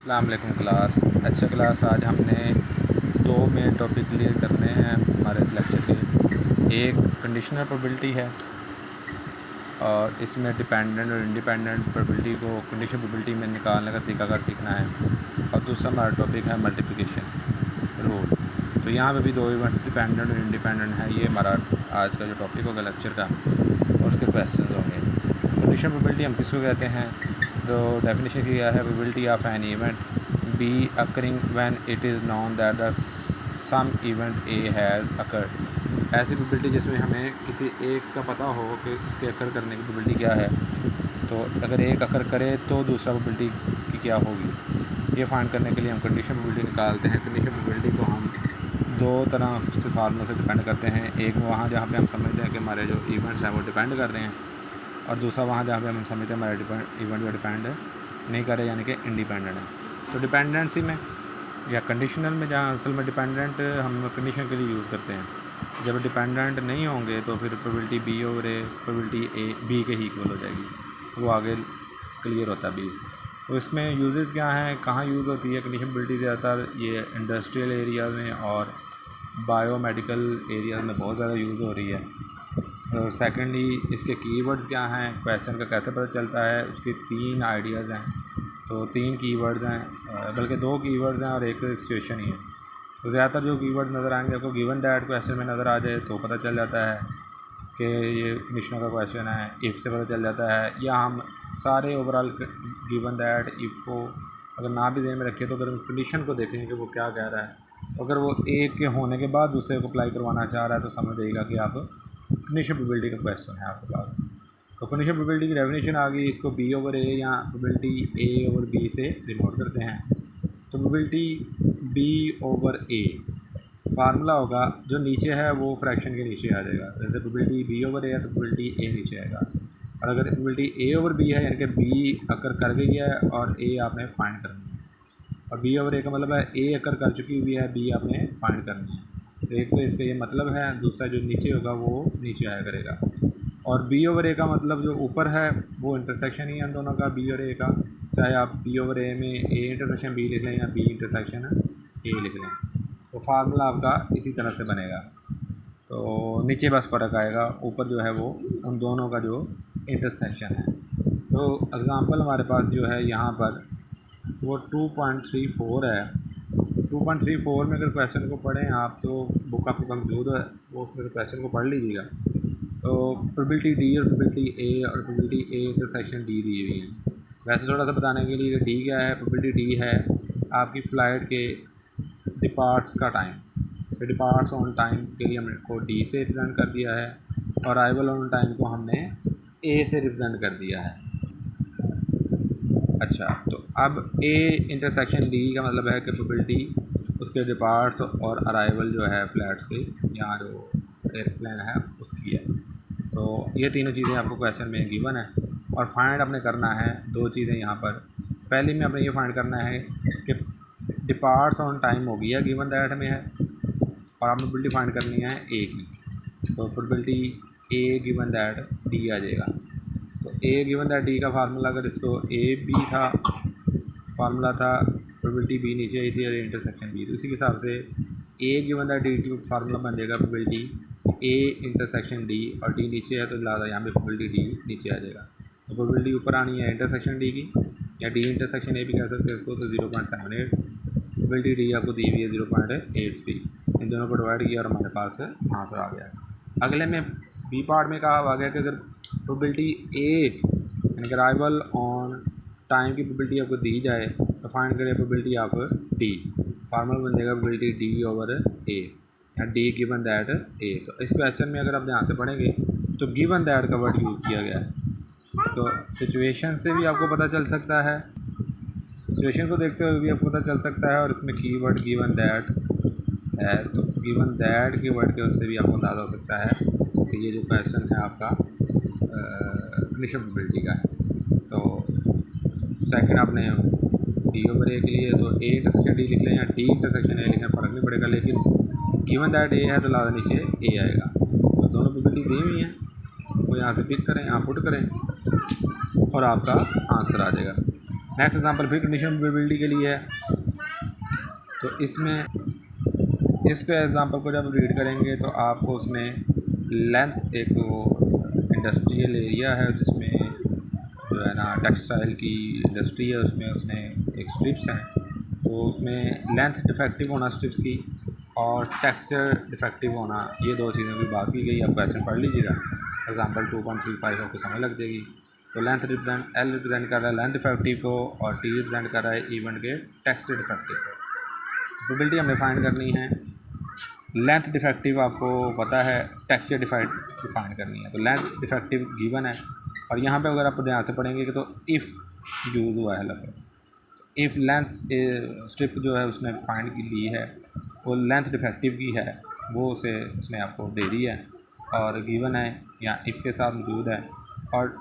अस्सलाम वालेकुम क्लास। अच्छा क्लास, आज हमने दो मेन टॉपिक क्लियर करने हैं हमारे लेक्चर के। एक कंडीशनल प्रोबेबिलिटी है और इसमें डिपेंडेंट और इंडिपेंडेंट प्रोबेबिलिटी को कंडीशनल प्रोबेबिलिटी में निकालने का तरीकाकार सीखना है। और दूसरा हमारा टॉपिक है मल्टीप्लिकेशन रूल। तो यहाँ पे भी दो इवेंट डिपेंडेंट और इंडिपेंडेंट है। ये हमारा आज का जो टॉपिक होगा लेक्चर का और उसके क्वेश्चन होंगे। तो कंडीशनल प्रोबेबिलिटी हम किसको कहते हैं? तो डेफिनेशन किया है probability of an event B occurring when it is known that the some event A has occurred. ऐसी प्रोबेबिलिटी जिसमें हमें किसी एक का पता हो कि उसके अकर करने की प्रोबेबिलिटी क्या है। तो अगर एक अकर करे तो दूसरा प्रोबेबिलिटी की क्या होगी, ये फाइंड करने के लिए हम कंडीशन प्रोबेबिलिटी निकालते हैं। कंडीशन प्रोबेबिलिटी को हम दो तरह से फार्मूला से डिपेंड करते हैं। एक वहाँ जहाँ पे हम समझते हैं कि हमारे जो इवेंट्स हैं वो डिपेंड कर रहे हैं, और दूसरा वहाँ जहाँ पे हम समझते हैं हमारे इवेंट जो डिपेंड नहीं कर रहे, यानी कि इंडिपेंडेंट है। तो डिपेंडेंसी में या कंडीशनल में जहाँ असल में डिपेंडेंट हम कंडीशन के लिए यूज़ करते हैं, जब डिपेंडेंट नहीं होंगे तो फिर probability B over A probability A B के ही इक्वल हो जाएगी। वो आगे क्लियर होता है बी। तो इसमें यूजेस क्या हैं, कहाँ यूज़ होती है कंडीशन प्रोबेबिलिटी? ज़्यादातर ये इंडस्ट्रियल एरिया में और बायोमेडिकल एरिया में बहुत ज़्यादा यूज़ हो रही है। और सेकेंडली इसके कीवर्ड्स क्या हैं, क्वेश्चन का कैसे पता चलता है, उसके तीन आइडियाज़ हैं। तो तीन कीवर्ड्स हैं, बल्कि दो कीवर्ड्स हैं और एक सिचुएशन ही है। तो ज़्यादातर जो कीवर्ड्स नज़र आएंगे आपको गिवन दैट क्वेश्चन में नज़र आ जाए तो पता चल जाता है कि ये कंडीशनल का क्वेश्चन है। इफ़ से पता चल जाता है, या हम सारे ओवरऑल गिवन दैट इफ़ को अगर ना भी ध्यान में रखें तो अगर हम कंडीशन को देखेंगे कि वो क्या कह रहा है, अगर वो एक के होने के बाद दूसरे को अप्लाई करवाना चाह रहा है तो समझ जाइएगा कि आप कंडीशनल प्रोबेबिलिटी का क्वेश्चन है आपके पास। तो कंडीशनल प्रोबेबिलिटी की डेफिनेशन आ गई। इसको बी ओवर ए या प्रोबेबिलिटी ए ओवर बी से डिनोट करते हैं। तो प्रोबेबिलिटी बी ओवर ए फार्मूला होगा जो नीचे है वो फ्रैक्शन के नीचे आ जाएगा। जैसे प्रोबेबिलिटी बी ओवर ए है तो प्रोबेबिलिटी ए नीचे आएगा। और अगर प्रोबेबिलिटी ए ओवर बी है यानी कि बी अकर कर गई है और ए आपने फाइंड करनी है, और बी ओवर ए का मतलब है ए अकर कर चुकी हुई है, बी आपने फाइंड करनी है। तो एक तो इसका ये मतलब है, दूसरा जो नीचे होगा वो नीचे आया करेगा। और बी ओवर ए का मतलब जो ऊपर है वो इंटरसेक्शन ही है उन दोनों का, बी और ए का। चाहे आप बी ओवर ए में ए इंटरसेक्शन बी लिख लें या बी इंटरसेक्शन ए लिख लें, तो फार्मूला आपका इसी तरह से बनेगा। तो नीचे बस फ़र्क आएगा, ऊपर जो है वो उन दोनों का जो इंटरसेक्शन है। तो एग्ज़ाम्पल हमारे पास जो है यहाँ पर वो 2.34 है। 2.34 में अगर क्वेश्चन को पढ़ें आप तो बुक आपको कमज़ोर है, वो उसमें से क्वेश्चन को पढ़ लीजिएगा। तो प्रोबेबिलिटी डी और प्रोबेबिलिटी ए और प्रोबेबिलिटी ए इंटरसेक्शन डी दी हुई है। वैसे थोड़ा सा बताने के लिए डी क्या है, प्रोबेबिलिटी डी है आपकी फ़्लाइट के डिपार्ट्स का टाइम। तो डिपार्ट्स ऑन टाइम के लिए हमने को डी से रिप्रेजेंट कर दिया है, और अराइवल ऑन टाइम को हमने ए से रिप्रेजेंट कर दिया है। अच्छा, तो अब ए इंटरसेक्शन डी का मतलब है कि प्रोबेबिलिटी उसके डिपार्ट्स और अराइवल जो है फ्लैट्स के यहाँ जो एयरप्लेन है उसकी है। तो ये तीनों चीज़ें आपको क्वेश्चन में गिवन है, और फाइंड आपने करना है दो चीज़ें यहाँ पर। पहली में आपने ये फाइंड करना है कि डिपार्ट्स ऑन टाइम हो गया गिवन दैट में है, और आपने प्रोबेबिलिटी फाइंड करनी है ए की। तो probability A given that D आ जाएगा। तो ए गिवन दैट डी का फार्मूला, अगर इसको ए बी था फार्मूला था, प्रोबेबिलिटी बी नीचे आई थी और इंटरसेक्शन बी, तो उसी के हिसाब से ए गिवन दैट डी की फार्मूला बन जाएगा प्रोबेबिलिटी ए इंटरसेक्शन डी, और डी नीचे है तो लादा यहाँ पे प्रोबेबिलिटी डी नीचे आ जाएगा। तो प्रोबेबिलिटी ऊपर आनी है इंटरसेक्शन डी की, या डी इंटरसेक्शन ए भी कह सकते हैं इसको, तो 0.78। प्रोबेबिलिटी डी आपको दी हुई है 0.83। इन दोनों को डिवाइड किया और हमारे पास आंसर आ गया। अगले में बी पार्ट में कहा आ गया कि अगर प्रोबेबिलिटी ए यानी कि अराइवल ऑन टाइम की प्रोबेबिलिटी आपको दी जाए तो फाइंड करें प्रोबेबिलिटी ऑफ डी। फार्मूला बन जाएगा प्रोबेबिलिटी डी ओवर ए या डी गिवन दैट ए। तो इस क्वेश्चन में अगर आप ध्यान से पढ़ेंगे तो गिवन दैट का वर्ड यूज़ किया गया है। तो सिचुएशन से भी आपको पता चल सकता है, सिचुएशन को देखते हुए भी आपको पता चल सकता है, और इसमें कीवर्ड गिवन दैट है तो गिवन दैट के वर्ड के उससे भी आपको अंदाज़ा हो सकता है कि ये जो क्वेश्चन है आपका कंडीशनल प्रोबेबिलिटी का है। तो सेकंड आपने डी ओवर ए के लिए तो ए इंटरसेक्शन डी लिख लें या डी इंटरसेक्शन ए लिखें, फ़र्क नहीं पड़ेगा, लेकिन गिवन दैट ए है तो लादा नीचे ए आएगा। तो दोनों प्रोबेबिलिटी दी हुई हैं, वो यहाँ से पिक करें, यहाँ पुट करें और आपका आंसर आ जाएगा। नेक्स्ट एग्जांपल फिर कंडीशनल प्रोबेबिलिटी के लिए है। तो इसमें इसके एग्जांपल को जब रीड करेंगे तो आपको उसमें लेंथ, एक इंडस्ट्रियल एरिया है जिसमें जो है ना टेक्सटाइल की इंडस्ट्री है, उसमें उसने एक स्ट्रिप्स हैं, तो उसमें लेंथ डिफेक्टिव होना स्ट्रिप्स की और टेक्सचर डिफेक्टिव होना, ये दो चीज़ों की बात की गई। आप क्वेश्चन पढ़ लीजिएगा, एग्जांपल 2.35 आपको समझ लग जाएगी। तो लेंथ रिप्रेजेंट, एल रिप्रेजेंट कर रहा है लेंथ डिफेक्टिव को और टी रिप्रेजेंट कर रहा है इवेंट के टेक्सचर डिफेक्टिव को। प्रोबेबिलिटी हमें फाइंड करनी है। लेंथ डिफेक्टिव आपको पता है, टेक्सचर डिफेक्टिव फाइंड करनी है। तो लेंथ डिफेक्टिव गिवन है और यहाँ पे अगर आप ध्यान से पढ़ेंगे कि तो इफ़ यूज़ हुआ है लफ्ज़, इफ़ लेंथ स्ट्रिप जो है उसने फाइंड की ली है वो लेंथ डिफेक्टिव की है, वो उसे उसने आपको दे दी है और गिवन है या इफ़ के साथ मौजूद है, और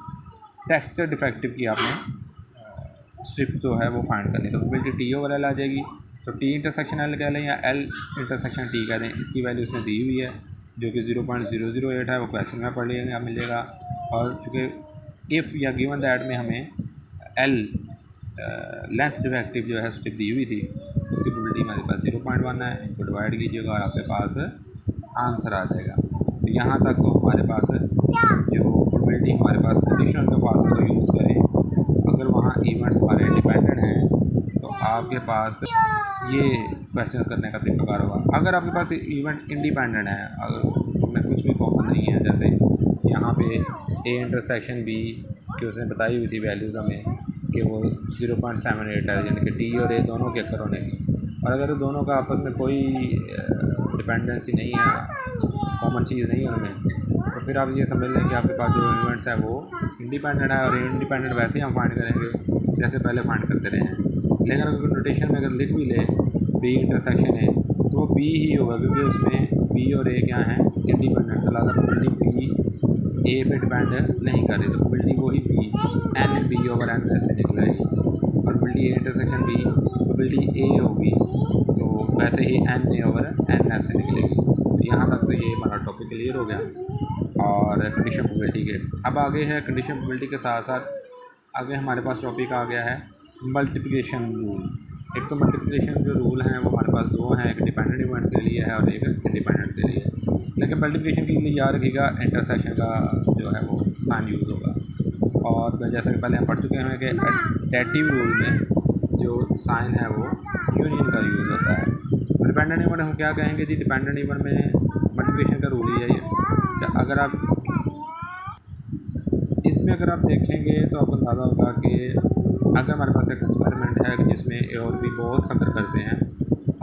टेक्सचर डिफेक्टिव की आपने स्ट्रिप जो है वो फाइंड करनी है। तो प्रोबेबिलिटी टी ओवर एल आ जाएगी। तो टी इंटरसेक्शन एल कह लें या एल इंटरसेक्शन टी कह दें, इसकी वैल्यू उसने दी हुई है जो कि 0.008 है, वो क्वेश्चन में पढ़ लीजिएगा मिल जाएगा। और चूँकि इफ़ या गिवन दैट में हमें एल लेंथ डिफेक्टिव जो है स्ट्रिप दी हुई थी, उसकी प्रोबेबिलिटी हमारे पास 0.1 है। इनको डिवाइड कीजिएगा और आपके पास आंसर आ जाएगा। तो यहाँ तक तो हमारे पास जो प्रोबेबिलिटी हमारे पास कंडीशनल के फार्मूला यूज़ करें, अगर वहाँ इवेंट्स हमारे इंडिपेंडेंट हैं तो आपके पास ये क्वेश्चन करने का तरीकाकार होगा। अगर आपके पास इवेंट इंडिपेंडेंट है, अगर उनमें कुछ भी कॉमन नहीं है, जैसे यहाँ पे ए इंटरसेक्शन बी की उसने बताई हुई थी वैल्यूज़ हमें कि वो 0.78 है, यानी कि टी और ए दोनों के अक्कर होने की, और अगर दोनों का आपस में कोई डिपेंडेंसी नहीं है, कॉमन चीज़ नहीं है उनमें, तो फिर आप ये समझ लें कि आपके पास जो इवेंट्स है वो इंडिपेंडेंट है। और इंडिपेंडेंट वैसे ही हम फाइंड करेंगे जैसे पहले फाइंड करते रहे हैं। लेकिन अगर नोटेशन में अगर लिख भी ले बी इंटरसेक्शन है तो वो बी ही होगा, क्योंकि उसमें बी और ए क्या हैं इंडिपेंडेंट, तो लादा प्रोबेबिलिटी बी ए पे डिपेंड नहीं कर रही, तो प्रोबेबिलिटी वही B N B over N ऐसे निकलेगी। और probability A intersection B probability A होगी तो वैसे ही एन ए ओवर एन ऐसे निकलेगी। तो यहाँ तक तो ये हमारा टॉपिक क्लियर हो गया और कंडीशन प्रोबेबिलिटी के। अब आगे है कंडीशन प्रोबेबिलिटी के साथ साथ आगे हमारे पास टॉपिक आ गया है मल्टीप्लिकेशन रूल। एक तो मल्टीप्लिकेशन जो रूल हैं वो हमारे पास दो हैं, एक डिपेंडेंट इवेंट्स के लिए है और एक इंडिपेंडेंट के लिए। लेकिन मल्टीप्लिकेशन के लिए याद रखिएगा इंटरसेक्शन का जो है वो साइन यूज़ होगा। और जैसे कि पहले हम पढ़ चुके हैं कि एडिटिव रूल में जो साइन है वो यूनियन का यूज़ होता है। डिपेंडेंट इवेंट हम क्या कहेंगे जी, डिपेंडेंट इवेंट में मल्टीप्लिकेशन का रूल ही है कि अगर आप इसमें अगर आप देखेंगे तो आपको अंदाज़ा होगा कि अगर हमारे पास एक एक्सपेरिमेंट है कि जिसमें ए और बी बोथ अगर करते हैं,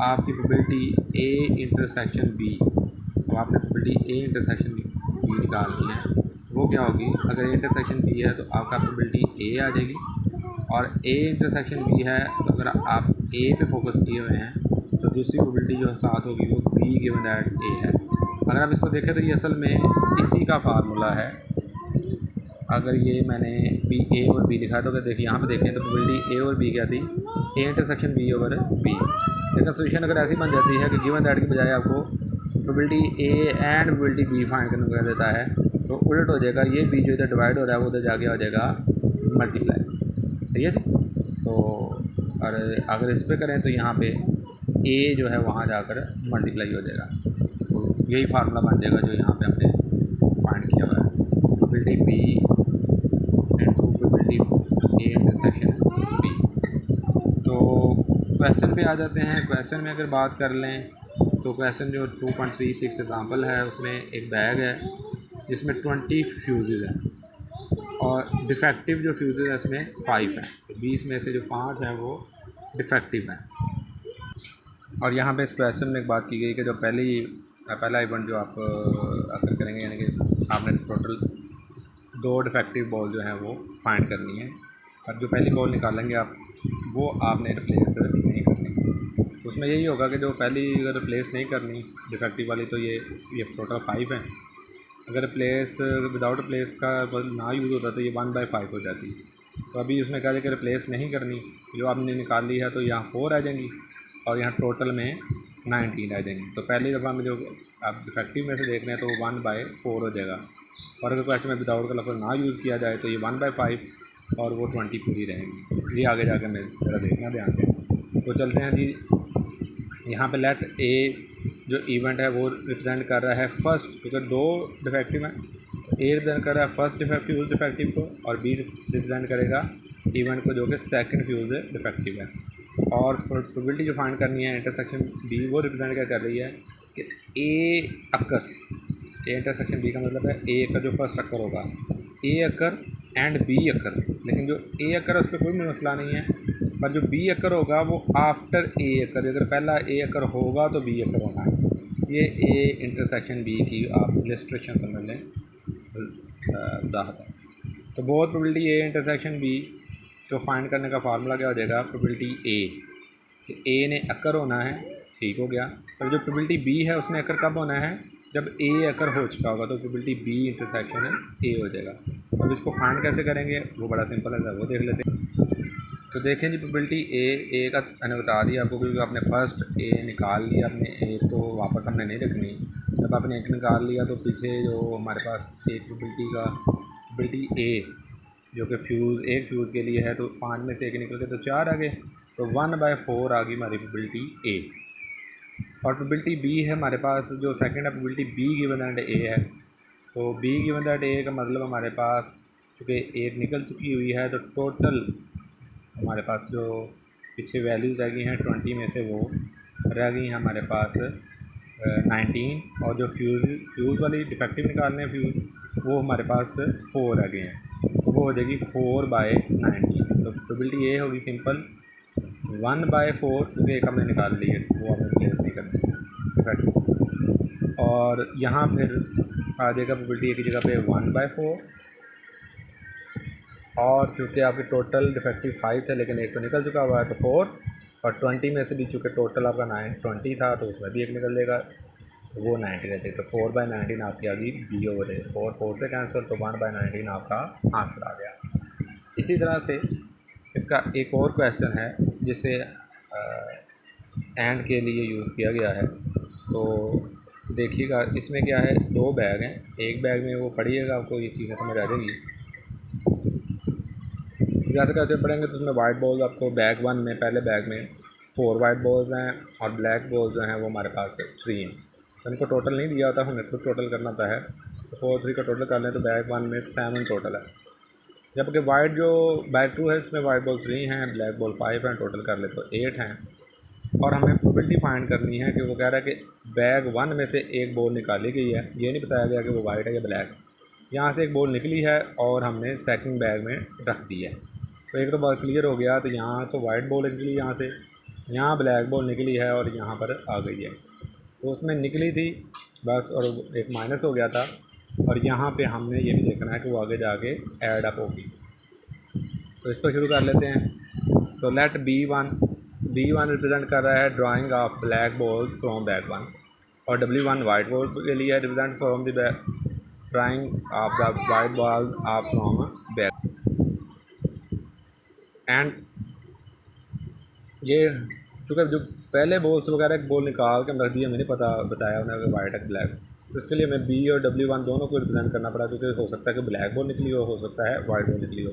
आपकी प्रोबेबिलिटी ए इंटरसेक्शन बी, तो आपने प्रोबेबिलिटी ए इंटरसेक्शन बी निकालनी है, वो क्या होगी, अगर ए इंटरसेक्शन बी है तो आपका प्रोबेबिलिटी ए आ जाएगी, और ए इंटरसेक्शन बी है तो अगर आप ए पे फोकस किए हुए हैं तो दूसरी प्रोबेबिलिटी जो साथ होगी वो बी गिवन दैट ए है। अगर आप इसको देखें तो ये असल में इसी का फार्मूला है। अगर ये मैंने बी ए और बी लिखा है तो अगर देखिए यहाँ पे देखें तो प्रोबेबिलिटी ए और बी क्या थी, A intersection B over B. लेकिन सोल्यूशन अगर ऐसी बन जाती है कि गिवन दैट की बजाय आपको probability A and probability B find करने को कह देता है, तो उलट हो जाएगा, ये बी जो इधर डिवाइड हो रहा है वो उधर जाके हो जाएगा मल्टीप्लाई। सही है जी। तो और अगर इस पर करें तो यहाँ पे ए जो है वहाँ जाकर मल्टीप्लाई हो जाएगा, तो यही फार्मूला बन जाएगा जो यहाँ पे हमने फाइंड किया हुआ है, probability B A intersection B. तो क्वेश्चन पे आ जाते हैं। क्वेश्चन में अगर बात कर लें तो क्वेश्चन जो 2.36 एग्जांपल है उसमें एक बैग है जिसमें 20 फ्यूज़ेज़ हैं और डिफेक्टिव जो फ्यूज़ेज़ है इसमें 5 हैं, तो 20 में से जो 5 हैं वो डिफेक्टिव हैं। और यहाँ पे इस क्वेश्चन में एक बात की गई कि जो पहला इवेंट जो आप अगर करेंगे, यानी कि आपने टोटल 2 डिफेक्टिव बॉल जो हैं वो फाइंड करनी है, और जो पहली बॉल निकालेंगे आप वो आपने रिप्लेस नहीं करनी। तो उसमें यही होगा कि जो पहली अगर रिप्लेस नहीं करनी डिफेक्टिव वाली तो ये टोटल 5 हैं। अगर रिप्लेस विदाउट रिप्लेस का ना यूज़ होता तो ये 1/5 हो जाती। तो अभी उसमें कहा जाए कि रिप्लेस नहीं करनी, जो आपने निकाल ली है तो यहाँ 4 आ जाएंगी और यहाँ टोटल में 19 आ जाएंगी। तो पहली दफ़ा में जो आप डिफेक्टिव में से देख रहे हैं तो 1/4 हो जाएगा, और अगर क्वेश्चन में विदाउट का लफ्ज़ ना यूज़ किया जाए तो ये 1/5 और वो 20 पूरी रहेंगी। ये आगे जाकर मैं ज़रा देखना ध्यान से। तो चलते हैं जी, यहाँ पे लेट ए जो इवेंट है वो रिप्रेजेंट कर रहा है फर्स्ट, क्योंकि दो डिफेक्टिव हैं। ए रिप्रेजेंट कर रहा है फर्स्ट फ्यूज़ डिफेक्टिव को, और बी रिप्रेजेंट करेगा इवेंट को जो कि सेकंड फ्यूज़ डिफेक्टिव है। और प्रोबेबिलिटी जो फाइंड करनी है इंटरसेक्शन बी, वो रिप्रेजेंट क्या कर रही है कि ए अक्कर्स, ए इंटरसेक्शन बी का मतलब है ए का जो फर्स्ट अक्कर होगा, ए अक्कर एंड बी अक्कर। लेकिन जो ए अक्कर है उस पर कोई मसला नहीं है, पर जो बी अक्कर होगा वो आफ्टर ए अक्कर, अगर पहला ए अक्कर होगा तो बी अक्कर होना है। ये ए इंटरसेक्शन बी की आप इलस्ट्रेशन समझ लें, वजाहत है। तो बहुत प्रोबेबिलिटी ए इंटरसेक्शन बी को फाइंड करने का फार्मूला क्या हो जाएगा, प्रोबेबिलिटी ए कि ए ने अक्कर होना है, ठीक हो गया। और जो प्रोबेबिलिटी बी है उसने अक्कर कब होना है, जब ए अक्कर हो चुका होगा, तो प्रोबेबिलिटी बी इंटरसेक्शन ए हो जाएगा। अब इसको फाइंड कैसे करेंगे, वो बड़ा सिंपल है, वो देख लेते हैं। तो देखें जी, प्रोबेबिलिटी ए का मैंने बता दिया आपको, क्योंकि आपने फर्स्ट ए निकाल लिया, आपने ए तो वापस हमने नहीं रखनी। जब आपने एक निकाल लिया तो पीछे जो हमारे पास एक प्रोबेबिलिटी ए जो कि एक फ्यूज़ के लिए है, तो 5 में से एक निकल के तो 4 आ गए, तो 1/4 आ गई हमारी प्रोबेबिलिटी ए। और प्रोबेबिलिटी बी है हमारे पास, जो सेकंड है प्रोबेबिलिटी बी गिवन दैट ए है। तो बी गिवन दैट ए का मतलब हमारे पास चूँकि एक निकल चुकी हुई है, तो टोटल हमारे पास जो पीछे वैल्यूज़ रह गई हैं 20 में से वो रह गई हैं हमारे पास 19, और जो फ्यूज़ वाली डिफेक्टिव निकालने हैं फ्यूज़, वो हमारे पास 4 रह गए हैं, तो वो हो जाएगी 4/19। तो प्रोबेबिलिटी ए होगी सिंपल 1/4, क्योंकि एक हमने निकाल ली है, वो हमें प्लेस नहीं करनी डिफेक्टिव। और यहाँ फिर आ जाएगा प्रोबेबिलिटी ए की जगह पे 1/4, और चूँकि आपके टोटल डिफेक्टिव 5 थे, लेकिन एक तो निकल चुका हुआ है तो 4, और 20 में से भी चूँकि टोटल आपका 20 था, तो उसमें भी एक निकल लेगा, तो वो 90 रहते। तो 4/19 आपकी आ गई बी ओवर ए। 4 से कैंसिल, तो 1/19 आपका आंसर आ गया। इसी तरह से इसका एक और क्वेश्चन है जिसे एंड के लिए यूज़ किया गया है। तो देखिएगा, इसमें क्या है, 2 बैग हैं, एक बैग में वो पढ़िएगा, आपको ये चीज़ें समझ आ जाएगी। जैसे कैसे पढ़ेंगे तो उसमें वाइट बॉल्स आपको बैग 1 में, पहले बैग में 4 वाइट बॉल्स हैं, और ब्लैक बॉल्स जो हैं वो हमारे पास 3 हैं। तो इनको टोटल नहीं दिया होता, हमें खुद टोटल करना होता है। तो 4 3 का टोटल कर लें तो बैग 1 में 7 टोटल है, जबकि वाइट जो बैग 2 है उसमें वाइट बॉल 3 हैं, ब्लैक बॉल 5 हैं, टोटल कर ले तो 8 हैं। और हमें प्रोबेबिलिटी फाइंड करनी है कि वो कह रहा है कि बैग 1 में से एक बॉल निकाली गई है, ये नहीं बताया गया कि वो वाइट है या ब्लैक। यहाँ से एक बॉल निकली है और हमने सेकंड बैग में रख दी है, तो एक तो बात क्लियर हो गया। तो यहाँ तो वाइट बॉल निकली यहाँ से, यहाँ ब्लैक बॉल निकली है और यहाँ पर आ गई है, तो उसमें निकली थी बस, और एक माइनस हो गया था। और यहाँ पे हमने ये भी देखना है कि वो आगे जाके ऐड अप होगी। तो इसको शुरू कर लेते हैं। तो लेट B1 रिप्रेजेंट कर रहा है drying of black balls from bag 1, और W1 वाइट बॉल के लिए represent from the drying of the white ball of from bag. And ये चूँकि जो पहले बॉल्स वगैरह बॉल निकाल के रख दिए, मैंने बताया उन्हें वाइट है ब्लैक, तो इसके लिए हमें बी और W1 दोनों को रिप्रेजेंट करना पड़ा, क्योंकि हो सकता है कि ब्लैक बॉल निकली हो सकता है वाइट बॉल निकली हो।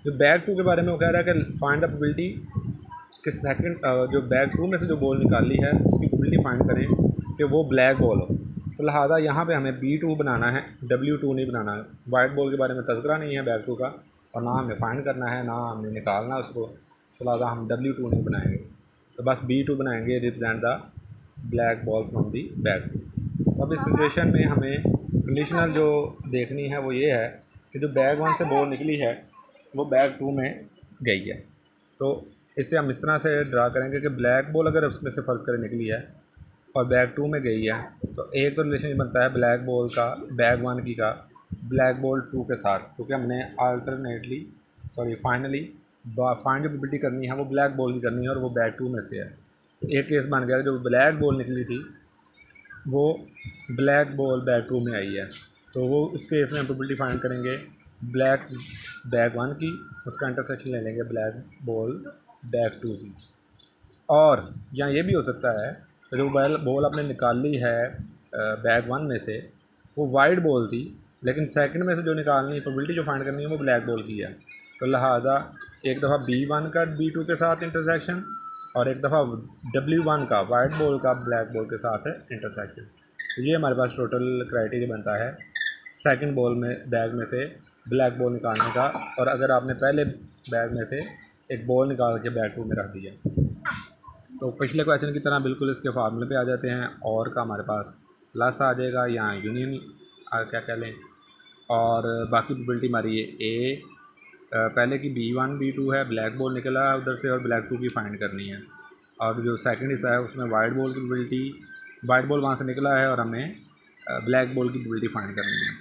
जो बैग 2 के बारे में वो कह रहा है कि फाइंड द प्रोबेबिलिटी कि सेकंड जो बैग 2 में से जो बॉल निकाली है उसकी प्रोबेबिलिटी फाइंड करें कि वो ब्लैक बॉल हो। तो लिहाजा यहाँ पे हमें B2 बनाना है, W2 नहीं बनाना है। वाइट बॉल के बारे में तज़किरा नहीं है बैग 2 का, और ना हमें फाइंड करना है ना हमें निकालना उसको, तो लिहाजा हम W2 नहीं बनाएंगे, तो बस B2 बनाएंगे represent the black ball from the bag 2। तो अब इस सिचुएशन में हमें कंडीशनल जो देखनी है वो ये है कि जो बैग 1 से बॉल निकली है वो बैग 2 में गई है। तो इसे हम इस तरह से ड्रा करेंगे कि ब्लैक बॉल अगर उसमें से फ़र्ज़ करें निकली है और बैग 2 में गई है, तो एक तो रिलेशन बनता है ब्लैक बॉल का बैग 1 की का ब्लैक बॉल 2 के साथ, क्योंकि हमने फाइनली फाइंड जो प्रोबेबिलिटी करनी है वो ब्लैक बॉल की करनी है और वो बैग 2 में से है। एक केस बन गया, जो ब्लैक बॉल निकली थी वो ब्लैक बॉल बैग 2 में आई है, तो वो उस केस में हम प्रोबेबिलिटी फाइंड करेंगे ब्लैक बैग 1 की, उसका इंटरसेक्शन ले लेंगे ब्लैक बॉल बैग 2 की। और यहाँ ये भी हो सकता है कि जो बॉल आपने निकाली है बैग 1 में से वो वाइट बॉल थी, लेकिन सेकंड में से जो निकालनी है प्रोबेबिलिटी जो फाइंड करनी है वो ब्लैक बॉल की है। तो लिहाजा एक दफ़ा B1 का B2 के साथ इंटरसेक्शन और एक दफ़ा W1 का वाइट बॉल का ब्लैक बॉल के साथ है इंटरसेक्शन। तो ये हमारे पास टोटल क्राइटेरिया बनता है सेकंड बॉल में बैग में से ब्लैक बॉल निकालने का। और अगर आपने पहले बैग में से एक बॉल निकाल के बैग में रख दिया तो पिछले क्वेश्चन की तरह बिल्कुल इसके फार्मूले पे आ जाते हैं। और का हमारे पास प्लस आ जाएगा, यहाँ यूनियन क्या कह लें, और बाकी प्रोबेबिलिटी हमारी ये ए पहले की B1 B2 है, ब्लैक बॉल निकला है उधर से और ब्लैक 2 की फाइंड करनी है। और जो सेकंड हिस्सा है उसमें वाइट बॉल की प्रोबेबिलिटी, वाइट बॉल वहाँ से निकला है और हमें ब्लैक बॉल की प्रोबेबिलिटी फाइंड करनी है।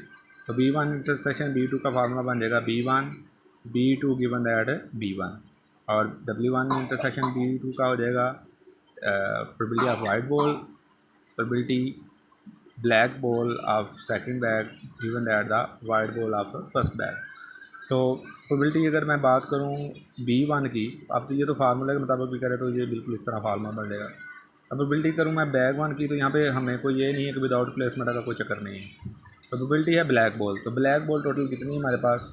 तो B1 इंटरसेक्शन B2 का फार्मूला बन जाएगा B1 B2 given that B1, और W1 इंटरसेक्शन B2 का हो जाएगा probability of white ball, probability black ball of second bag given that the white ball of first bag. तो प्रोबेबिलिटी अगर मैं बात करूँ B1 की, अब तो ये तो फार्मूले के मुताबिक भी करे तो ये बिल्कुल इस तरह फार्मूला बन जाएगा। अब प्रोबेबिलिटी करूँ मैं बैग 1 की, तो यहाँ पे हमें कोई ये नहीं है कि विदाउट प्लेसमेंट का कोई चक्कर नहीं है। तो प्रोबेबिलिटी है ब्लैक बॉल, तो ब्लैक बॉल टोटल कितनी है हमारे पास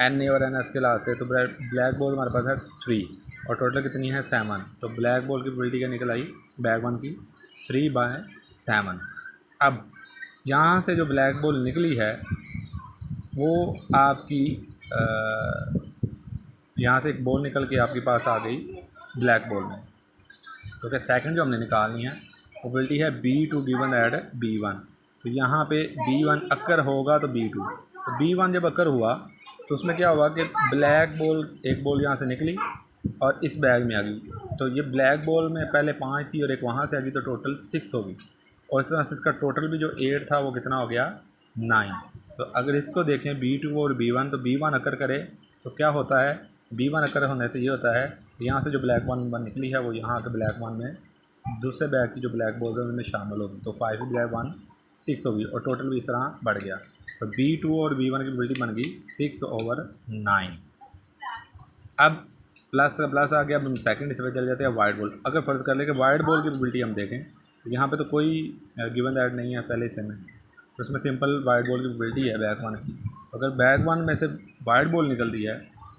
NA और NS के लास्ट से, तो ब्लैक बॉल हमारे पास है 3 और टोटल कितनी है 7। तो ब्लैक बॉल की प्रोबेबिलिटी क्या निकल आई बैग 1 की 3/7। अब यहाँ से जो ब्लैक बॉल निकली है वो आपकी यहाँ से एक बॉल निकल के आपके पास आ गई ब्लैक बॉल में। तो क्या सेकंड जो हमने निकालनी है प्रोबेबिलिटी है B2 गिवन एट B1। तो यहाँ पे B1 अक्कर होगा तो B2, तो B1 जब अक्कर हुआ तो उसमें क्या हुआ कि ब्लैक बॉल एक बॉल यहाँ से निकली और इस बैग में आ गई। तो ये ब्लैक बॉल में पहले 5 थी और एक वहाँ से आ गई, तो टोटल 6 होगी। और इस तरह से इसका टोटल भी जो 8 था वो कितना हो गया 9। तो अगर इसको देखें B2 और B1, तो B1 अकर करे तो क्या होता है, B1 अकर होने से ये होता है यहाँ से जो ब्लैक वन निकली है वो यहाँ के ब्लैक वन में दूसरे बैग की जो ब्लैक बॉल है उनमें शामिल होगी। तो 5 ब्लैक 1 6 होगी और टोटल भी इस तरह बढ़ गया। तो B2 और B1 की प्रोबेबिलिटी बन गई 6/9। अब प्लस का प्लस आ गया, अब हम सेकंड इसमें चले जाते हैं वाइट बॉल। अगर फ़र्ज़ कर ले कि वाइट बॉल की प्रोबेबिलिटी हम देखें तो यहाँ पे तो कोई गिवन दैट नहीं है पहले हिस्से में, तो उसमें सिंपल वाइट बॉल की प्रोबेबिलिटी है बैग 1 की। अगर बैग 1 में से वाइट बॉल निकलती है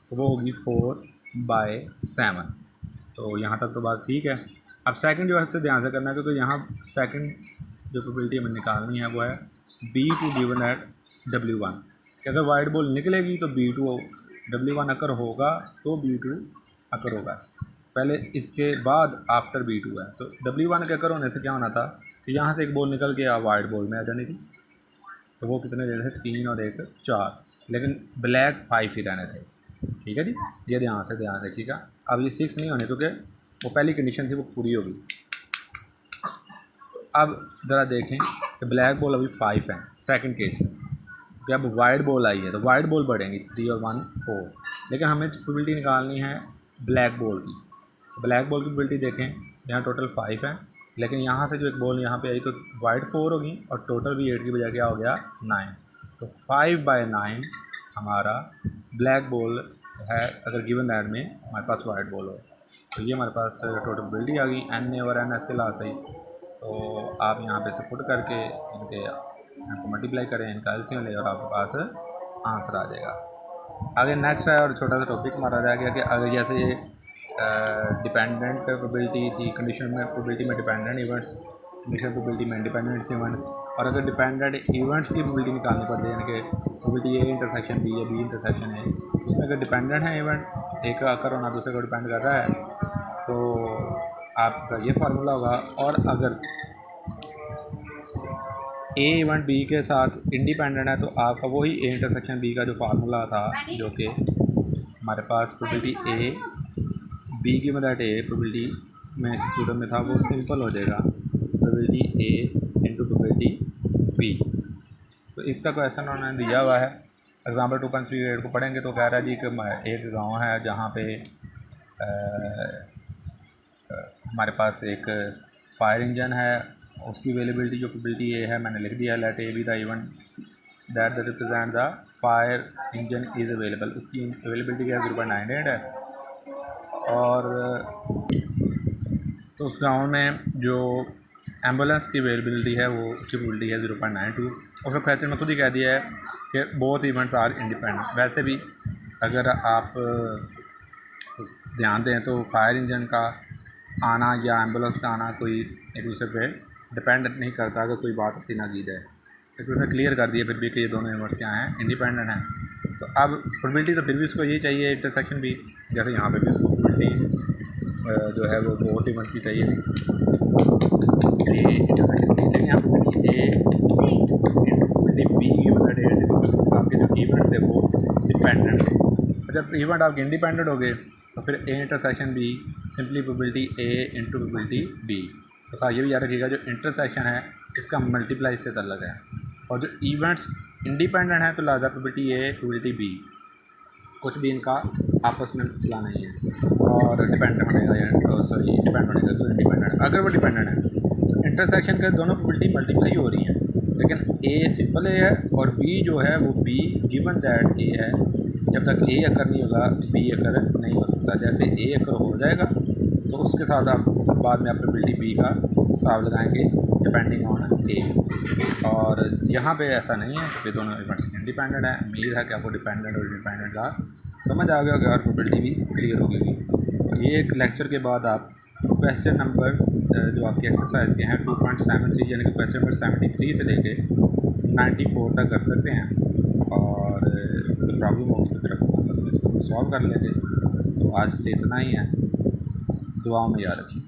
तो वो होगी 4/7। तो यहाँ तक तो बात ठीक है। अब सेकंड जो है उससे ध्यान से करना है क्योंकि यहाँ सेकंड जो प्रोबेबिलिटी हमें निकालनी है वो है B2 गिवन एट W1 कि अगर वाइट बॉल निकलेगी तो B2 W1 अकर होगा तो B2 अकर होगा, पहले इसके बाद आफ्टर B2 है। तो W1 के अकर होने से क्या होना था कि यहाँ से एक बॉल निकल के वाइट बॉल में आ जानी थी, तो वो कितने दे रहे थे 3 और 1 4, लेकिन ब्लैक 5 ही रहने थे। ठीक है जी, ये ध्यान रखिएगा। अब ये 6 नहीं होने क्योंकि वो पहली कंडीशन थी वो पूरी होगी। अब ज़रा देखें कि ब्लैक बॉल अभी 5 है सेकंड केस में, कि अब वाइट बॉल आई है तो वाइट बॉल बढ़ेंगी 3 और 1 4, लेकिन हमें प्रोबेबिलिटी निकालनी है ब्लैक बॉल की। ब्लैक बॉल की प्रोबेबिलिटी देखें यहाँ टोटल 5 है, लेकिन यहाँ से जो एक बॉल यहाँ पे आई तो वाइट 4 होगी और टोटल भी 8 की बजाय क्या हो गया 9। तो 5/9 हमारा ब्लैक बॉल है अगर गिवन दैट में हमारे पास वाइट बॉल हो। तो ये हमारे पास टोटल प्रोबेबिलिटी आ गई NA और NS के लास्ट आई। तो आप यहाँ पे से पुट करके इनको मल्टीप्लाई करें, इनका एलसीएम लें और आपके पास आंसर आ जाएगा। आगे नेक्स्ट है और छोटा सा टॉपिक हमारा रह गया कि अगर जैसे ये डिपेंडेंट प्रोबेबिलिटी थी, कंडीशन में प्रोबेबिलिटी में डिपेंडेंट इवेंट्स, कंडीशन प्रोबेबिलिटी में इंडिपेंडेंट इवेंट, और अगर डिपेंडेंट इवेंट्स की प्रोबेबिलिटी निकालनी पड़ती है यानी कि प्रोबेबिलिटी ए इंटरसेक्शन बी या बी इंटरसेक्शन है, उसमें अगर डिपेंडेंट है इवेंट एक का अकर होना दूसरे को डिपेंड कर रहा है तो आपका ये फार्मूला होगा। और अगर ए इवेंट बी के साथ इंडिपेंडेंट है तो आपका वही ए इंटरसेक्शन बी का जो फार्मूला था जो कि हमारे पास प्रोबेबिलिटी ए बी की मदद ए प्रोबेबिलिटी में स्टूडेंट में था वो सिंपल हो जाएगा probability A into probability B. तो इसका क्वेश्चन उन्होंने दिया हुआ है एग्जाम्पल 2.38 को पढ़ेंगे तो कह रहा है जी कि एक गांव है जहाँ पे हमारे पास एक फायर इंजन है, उसकी अवेलेबिलिटी जो प्रोबेबिलिटी ए है मैंने लिख दिया, let A B the event that represent the fire engine is available, उसकी अवेलेबिलिटी क्या 0.98 है। और तो उस गांव में जो एम्बुलेंस की अवेलेबिलिटी है वो उसकी प्रोबेबिलिटी है 0.92। उसका क्वेश्चन में खुद ही कह दिया है कि बोथ इवेंट्स आर इंडिपेंडेंट। वैसे भी अगर आप ध्यान दें तो फायर इंजन का आना या एम्बुलेंस का आना कोई एक दूसरे पे डिपेंड नहीं करता अगर कोई बात ऐसी ना की जाए। तो उसने क्लियर कर दिया फिर भी कि ये दोनों यूनिवर्स क्या हैं, इंडिपेंडेंट हैं। तो अब प्रोबेबिलिटी तो फिर भी उसको यही चाहिए इंटरसेक्शन भी, जैसे यहाँ पे भी उसको प्रोबेबिलिटी जो है वो बहुत ही बनती चाहिए थी ए इंटरसेक्शन भी, लेकिन यहाँ पर ए इंटरसेक्शन बी आपके जो इवेंट्स है वो डिपेंडेंट है। जब इवेंट आपके इंडिपेंडेंट हो गए तो फिर A intersection B simply probability A into probability B. तो साथ ये भी याद रखिएगा जो इंटरसेक्शन है इसका मल्टीप्लाई से अलग है, और जो इवेंट्स इंडिपेंडेंट है तो लिहाजा प्रोबेबिलिटी ए प्रोबेबिलिटी बी कुछ भी इनका आपस में मसला नहीं है और डिपेंड होने का या सॉरी डिपेंड होने का तो इंडिपेंडेंट। अगर वो डिपेंडेंट है तो इंटरसेक्शन के दोनों प्रोबेबिलिटी मल्टीप्लाई हो रही हैं, लेकिन ए सिंपल ए है और बी जो है वो बी गिवन दैट ए है। जब तक ए अकर नहीं होगा बी अकर नहीं हो सकता। जैसे ए अकर हो जाएगा तो उसके साथ आप बाद में आप प्रोबेबिलिटी बी का हिसाब लगाएंगे डिपेंडिंग ऑन ए। और यहाँ पे ऐसा नहीं है कि दोनों इवेंट्स इंडिपेंडेंट है। उम्मीद है कि आपको डिपेंडेंट और इंडिपेंडेंट का समझ आ गया और प्रोबेबिलिटी भी क्लियर हो गई। ये एक लेक्चर के बाद आप क्वेश्चन नंबर जो आपके एक्सरसाइज के हैं 2.73 यानी कि क्वेश्चन नंबर 73 से लेके 94 तक कर सकते हैं, और कोई प्रॉब्लम होगी तो फिर आप आपस में इसको सॉल्व कर लेंगे। तो आज के लिए इतना ही है, दुआओं में याद रखिए।